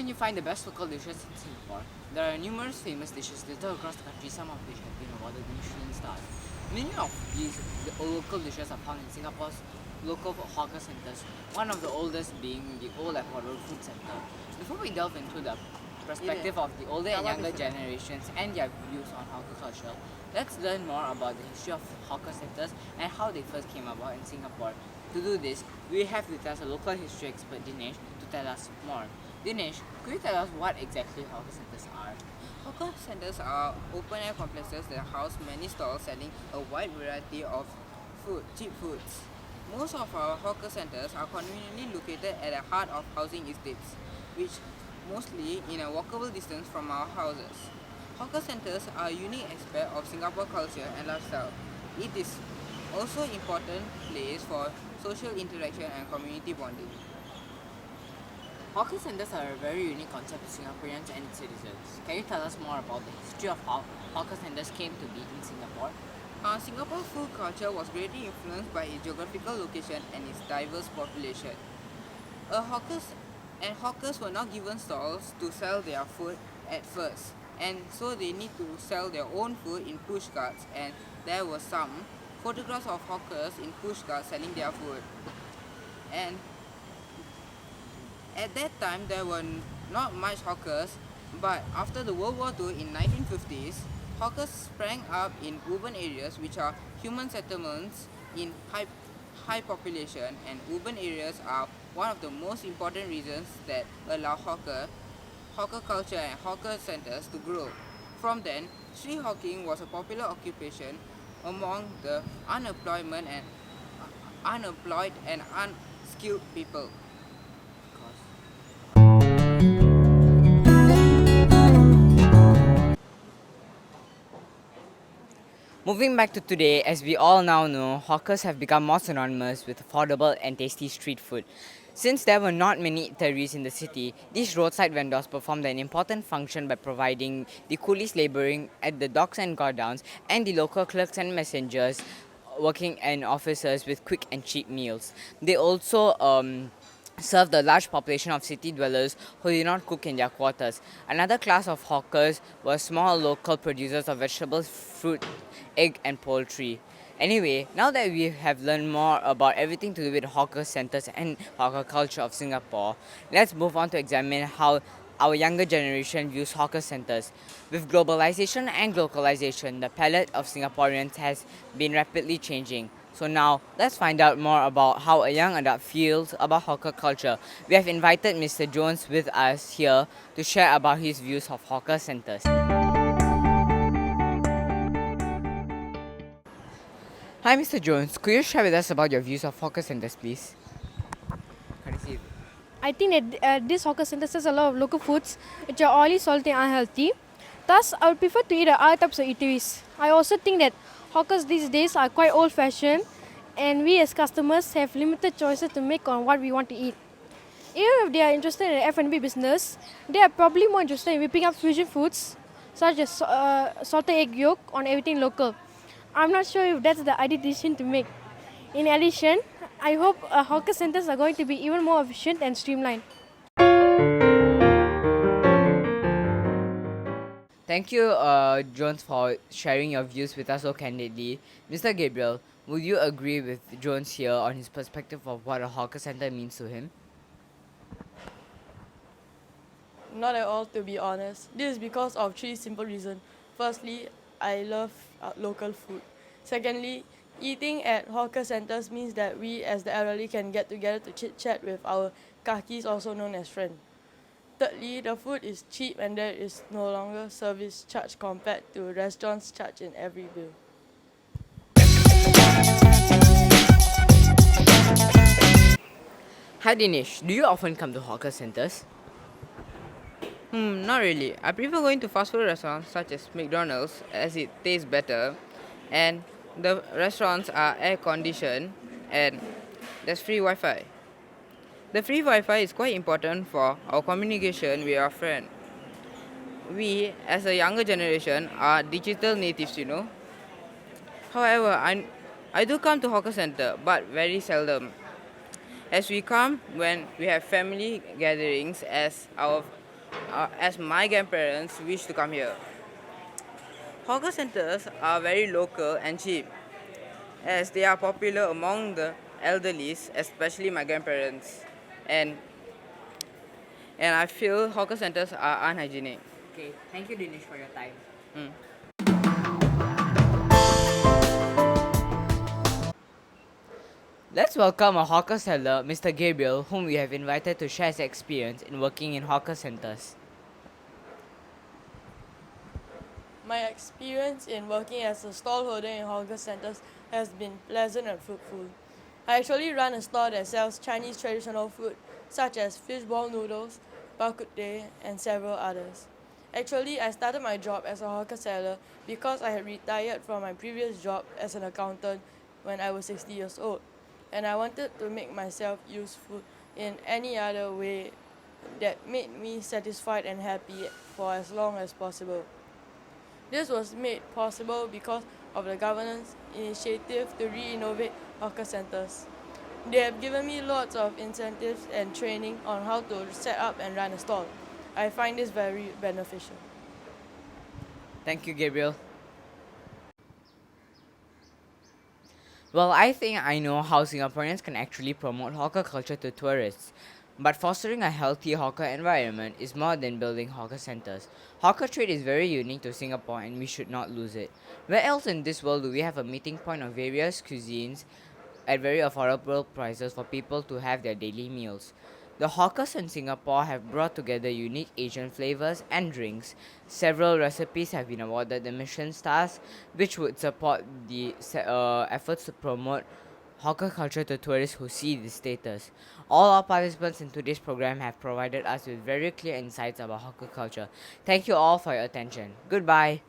can you find the best local dishes in Singapore? There are numerous famous dishes littered across the country, some of which have been awarded Michelin stars. Many of these local dishes are found in Singapore's local hawker centres, one of the oldest being the Old Airport Road Food Centre. Before we delve into the perspective of the older and younger generations and their views on hawker culture, let's learn more about the history of hawker centres and how they first came about in Singapore. To do this, we have with us a local history expert, Dinesh, to tell us more. Dinesh, could you tell us what exactly hawker centres are? Hawker centers are open-air complexes that house many stalls selling a wide variety of cheap foods. Most of our hawker centers are conveniently located at the heart of housing estates, which mostly in a walkable distance from our houses. Hawker centers are a unique aspect of Singapore culture and lifestyle. It is also an important place for social interaction and community bonding. Hawker centres are a very unique concept to Singaporeans and its citizens. Can you tell us more about the history of how hawker centres came to be in Singapore? Singapore's food culture was greatly influenced by its geographical location and its diverse population. Hawkers were not given stalls to sell their food at first, and so they need to sell their own food in push carts, and there were some photographs of hawkers in push carts selling their food. And at that time there were not much hawkers, but after the World War II in 1950s, hawkers sprang up in urban areas which are human settlements in high population, and urban areas are one of the most important reasons that allow hawker culture and hawker centers to grow. From then, street hawking was a popular occupation among the unemployed and unskilled people. Moving back to today, as we all now know, hawkers have become more synonymous with affordable and tasty street food. Since there were not many eateries in the city, these roadside vendors performed an important function by providing the coolies laboring at the docks and godowns and the local clerks and messengers working in offices with quick and cheap meals. They also serve the large population of city dwellers who did not cook in their quarters. Another class of hawkers were small local producers of vegetables, fruit, egg, and poultry. Anyway, now that we have learned more about everything to do with hawker centers and hawker culture of Singapore, let's move on to examine how our younger generation views hawker centers. With globalization and localization, the palette of Singaporeans has been rapidly changing. So now, let's find out more about how a young adult feels about hawker culture. We have invited Mr. Jones with us here to share about his views of hawker centers. Hi, Mr. Jones. Could you share with us about your views of hawker centers, please? Can you see it? I think that this hawker centre sells a lot of local foods which are oily, salty, and unhealthy. Thus, I would prefer to eat at other types of eateries. I also think that hawkers these days are quite old-fashioned, and we as customers have limited choices to make on what we want to eat. Even if they are interested in the F&B business, they are probably more interested in whipping up fusion foods such as salted egg yolk on everything local. I'm not sure if that's the ideal decision to make. In addition, I hope hawker centers are going to be even more efficient and streamlined. Thank you, Jones, for sharing your views with us so candidly. Mr. Gabriel, would you agree with Jones here on his perspective of what a hawker center means to him? Not at all, to be honest. This is because of three simple reasons. Firstly, I love local food. Secondly, eating at hawker centers means that we as the elderly can get together to chit-chat with our kakis, also known as friends. Thirdly, the food is cheap and there is no longer service charge compared to restaurants charge in every bill. Hi, Dinesh. Do you often come to hawker centers? Not really. I prefer going to fast food restaurants such as McDonald's as it tastes better, and the restaurants are air conditioned and there's free Wi-Fi. The free Wi-Fi is quite important for our communication with our friend. We, as a younger generation, are digital natives. However, I do come to hawker center, but very seldom. As we come when we have family gatherings as our as my grandparents wish to come here. Hawker centers are very local and cheap as they are popular among the elderlies, especially my grandparents. And and I feel hawker centers are unhygienic. Okay, thank you, Dinesh, for your time. Mm. Let's welcome a hawker seller, Mr. Gabriel, whom we have invited to share his experience in working in hawker centers. My experience in working as a stallholder in hawker centers has been pleasant and fruitful. I actually run a store that sells Chinese traditional food such as fishball noodles, bak kut teh, and several others. Actually, I started my job as a hawker seller because I had retired from my previous job as an accountant when I was 60 years old, and I wanted to make myself useful in any other way that made me satisfied and happy for as long as possible. This was made possible because of the government's initiative to re-innovate hawker centers. They have given me lots of incentives and training on how to set up and run a stall. I find this very beneficial. Thank you, Gabriel. Well, I think I know how Singaporeans can actually promote hawker culture to tourists. But fostering a healthy hawker environment is more than building hawker centers. Hawker trade is very unique to Singapore and we should not lose it. Where else in this world do we have a meeting point of various cuisines at very affordable prices for people to have their daily meals? The hawkers in Singapore have brought together unique Asian flavors and drinks. Several recipes have been awarded the Michelin stars, which would support the efforts to promote hawker culture to tourists who see this status. All our participants in today's program have provided us with very clear insights about hawker culture. Thank you all for your attention. Goodbye.